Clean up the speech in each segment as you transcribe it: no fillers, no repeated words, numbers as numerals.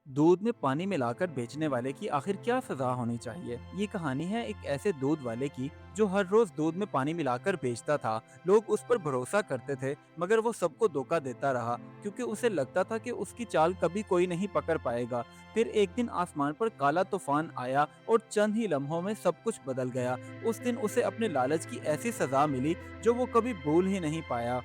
दूध में पानी मिलाकर बेचने वाले की आखिर क्या सजा होनी चाहिए? ये कहानी है एक ऐसे दूध वाले की जो हर रोज दूध में पानी मिलाकर बेचता था। लोग उस पर भरोसा करते थे, मगर वो सबको धोखा देता रहा क्योंकि उसे लगता था कि उसकी चाल कभी कोई नहीं पकड़ पाएगा। फिर एक दिन आसमान पर काला तूफान आया और चंद ही लम्हों में सब कुछ बदल गया। उस दिन उसे अपने लालच की ऐसी सजा मिली जो वो कभी भूल ही नहीं पाया।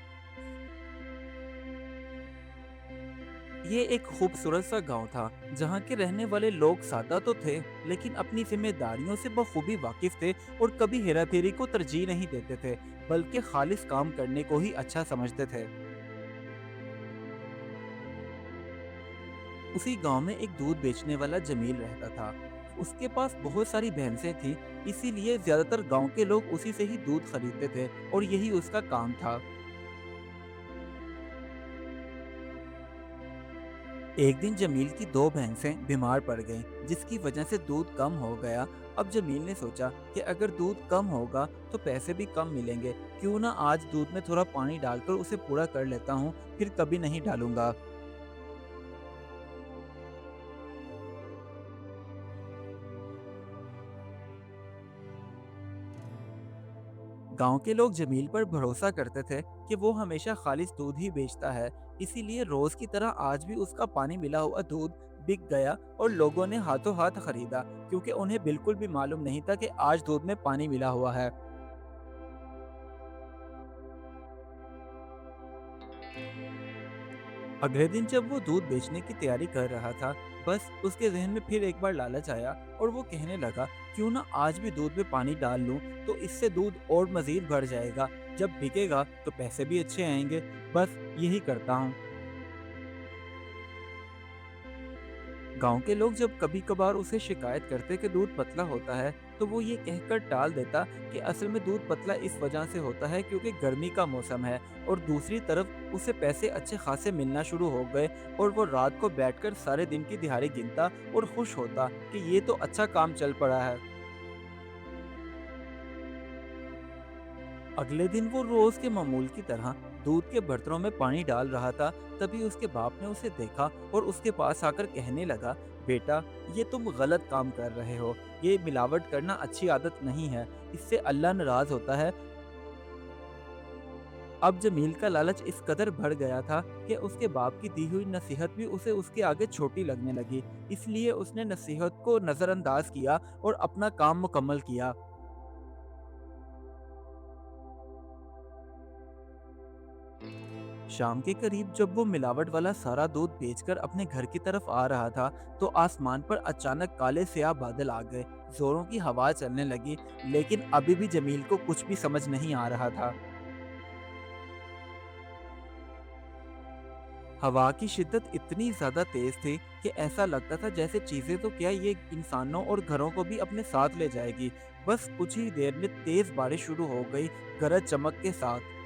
ये एक खूबसूरत सा गांव था जहाँ के रहने वाले लोग सादा तो थे, लेकिन अपनी जिम्मेदारियों से बखूबी वाकिफ थे और कभी हेराफेरी को तरजीह नहीं देते थे, बल्कि खालिस काम करने को ही अच्छा समझते थे। उसी गांव में एक दूध बेचने वाला जमील रहता था। उसके पास बहुत सारी भैंसें थी, इसीलिए ज्यादातर गांव के लोग उसी से ही दूध खरीदते थे और यही उसका काम था। एक दिन जमील की दो भैंसें बीमार पड़ गईं, जिसकी वजह से दूध कम हो गया। अब जमील ने सोचा कि अगर दूध कम होगा तो पैसे भी कम मिलेंगे, क्यों ना आज दूध में थोड़ा पानी डालकर उसे पूरा कर लेता हूँ, फिर कभी नहीं डालूंगा। गांव के लोग जमील पर भरोसा करते थे कि वो हमेशा खालिस दूध ही बेचता है, इसीलिए रोज की तरह आज भी उसका पानी मिला हुआ दूध बिक गया और लोगों ने हाथों हाथ खरीदा, क्योंकि उन्हें बिल्कुल भी मालूम नहीं था कि आज दूध में पानी मिला हुआ है। अगले दिन जब वो दूध बेचने की तैयारी कर रहा था, बस उसके जहन में फिर एक बार लालच आया और वो कहने लगा, क्यों ना आज भी दूध में पानी डाल लूं, तो इससे दूध और मजीद बढ़ जाएगा। जब बिकेगा तो पैसे भी अच्छे आएंगे। बस यही करता हूँ। गांव के लोग जब कभी कभार उसे शिकायत करते कि दूध पतला होता है, तो वो ये कहकर टाल देता कि असल में दूध पतला इस वजह से होता है क्योंकि गर्मी का मौसम है। और दूसरी तरफ उसे पैसे अच्छे खासे मिलना शुरू हो गए और वो रात को बैठकर सारे दिन की दिहाड़ी गिनता और खुश होता कि ये तो अच्छा काम चल पड़ा है। अगले दिन वो रोज के मामूल की तरह दूध के बर्तनों में पानी डाल रहा था। तभी उसके बाप ने उसे देखा और उसके पास आकर कहने लगा, बेटा, ये तुम गलत काम कर रहे हो। ये मिलावट करना अच्छी आदत नहीं है, इससे अल्लाह नाराज होता है। अब जमील का लालच इस कदर बढ़ गया था कि उसके बाप की दी हुई नसीहत भी उसे उसके आगे छोटी लगने लगी। इसलिए उसने नसीहत को नजरअंदाज किया और अपना काम मुकम्मल किया। शाम के करीब जब वो मिलावट वाला सारा दूध बेचकर अपने घर की तरफ आ रहा था, तो आसमान पर अचानक काले स्याह बादल आ गए। जोरों की हवा चलने लगी, लेकिन अभी भी जमील को कुछ भी समझ नहीं आ रहा था। हवा की शिद्दत इतनी ज्यादा तेज थी कि ऐसा लगता था जैसे चीजें तो क्या, ये इंसानों और घरों को भी अपने साथ ले जाएगी। बस कुछ ही देर में तेज बारिश शुरू हो गई, गरज चमक के साथ।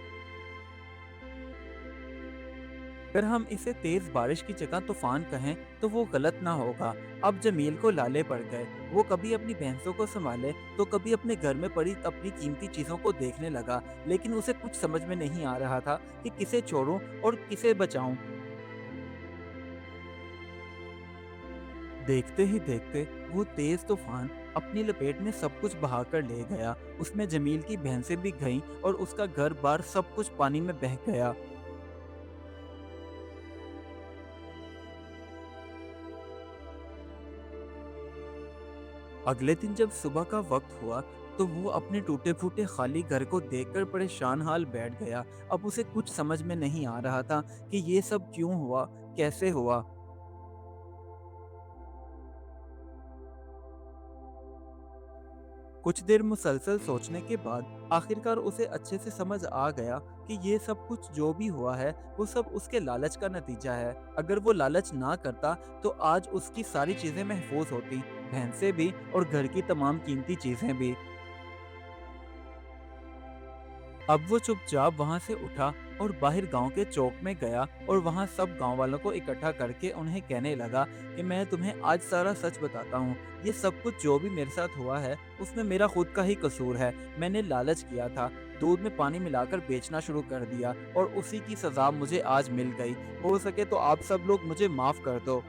अगर हम इसे तेज बारिश की जगह तूफान कहें तो वो गलत ना होगा। अब जमील को लाले पड़ गए। वो कभी अपनी भैंसों को संभाले तो कभी अपने घर में पड़ी अपनी कीमती चीजों को देखने लगा, लेकिन उसे कुछ समझ में नहीं आ रहा था कि किसे छोड़ूं और किसे बचाऊं। देखते ही देखते वो तेज तूफान अपनी लपेट में सब कुछ बहाकर ले गया। उसमें जमील की भैंसें भी गईं और उसका घर बार सब कुछ पानी में बह गया। अगले दिन जब सुबह का वक्त हुआ, तो वो अपने टूटे फूटे खाली घर को देखकर परेशान हाल बैठ गया। अब उसे कुछ समझ में नहीं आ रहा था कि ये सब क्यों हुआ, कैसे हुआ। कुछ देर मुसलसल सोचने के बाद आखिरकार उसे अच्छे से समझ आ गया कि ये सब कुछ जो भी हुआ है वो सब उसके लालच का नतीजा है। अगर वो लालच ना करता तो आज उसकी सारी चीजें महफूज होती, भैंसें भी और घर की तमाम कीमती चीजें भी। अब वो चुपचाप वहां से उठा और बाहर गांव के चौक में गया और वहां सब गांव वालों को इकट्ठा करके उन्हें कहने लगा कि मैं तुम्हें आज सारा सच बताता हूँ। ये सब कुछ जो भी मेरे साथ हुआ है उसमें मेरा खुद का ही कसूर है। मैंने लालच किया था, दूध में पानी मिलाकर बेचना शुरू कर दिया और उसी की सजा मुझे आज मिल गई। हो सके तो आप सब लोग मुझे माफ कर दो।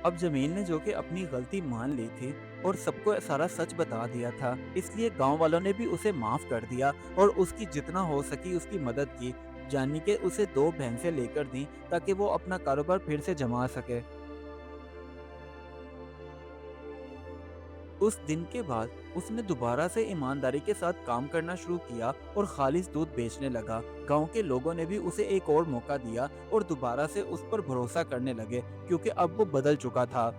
अब जमील ने जो कि अपनी गलती मान ली थी और सबको सारा सच बता दिया था, इसलिए गांव वालों ने भी उसे माफ कर दिया और उसकी जितना हो सकी उसकी मदद की, यानी कि उसे 2 भैंसें लेकर दी ताकि वो अपना कारोबार फिर से जमा सके। उस दिन के बाद उसने दोबारा से ईमानदारी के साथ काम करना शुरू किया और खालिस दूध बेचने लगा। गांव के लोगों ने भी उसे एक और मौका दिया और दोबारा से उस पर भरोसा करने लगे, क्योंकि अब वो बदल चुका था।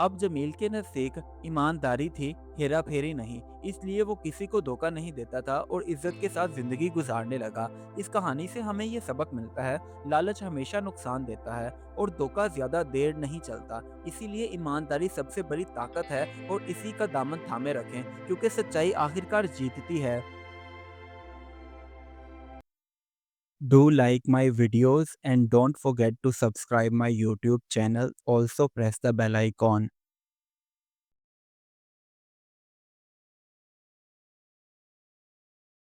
अब जमील के नज़दीक ईमानदारी थी, हेरा फेरी नहीं। इसलिए वो किसी को धोखा नहीं देता था और इज्जत के साथ जिंदगी गुजारने लगा। इस कहानी से हमें ये सबक मिलता है, लालच हमेशा नुकसान देता है और धोखा ज्यादा देर नहीं चलता। इसीलिए ईमानदारी सबसे बड़ी ताकत है और इसी का दामन थामे रखें, क्योंकि सच्चाई आखिरकार जीतती है। Do like my videos and don't forget to subscribe my YouTube channel. Also press the bell icon.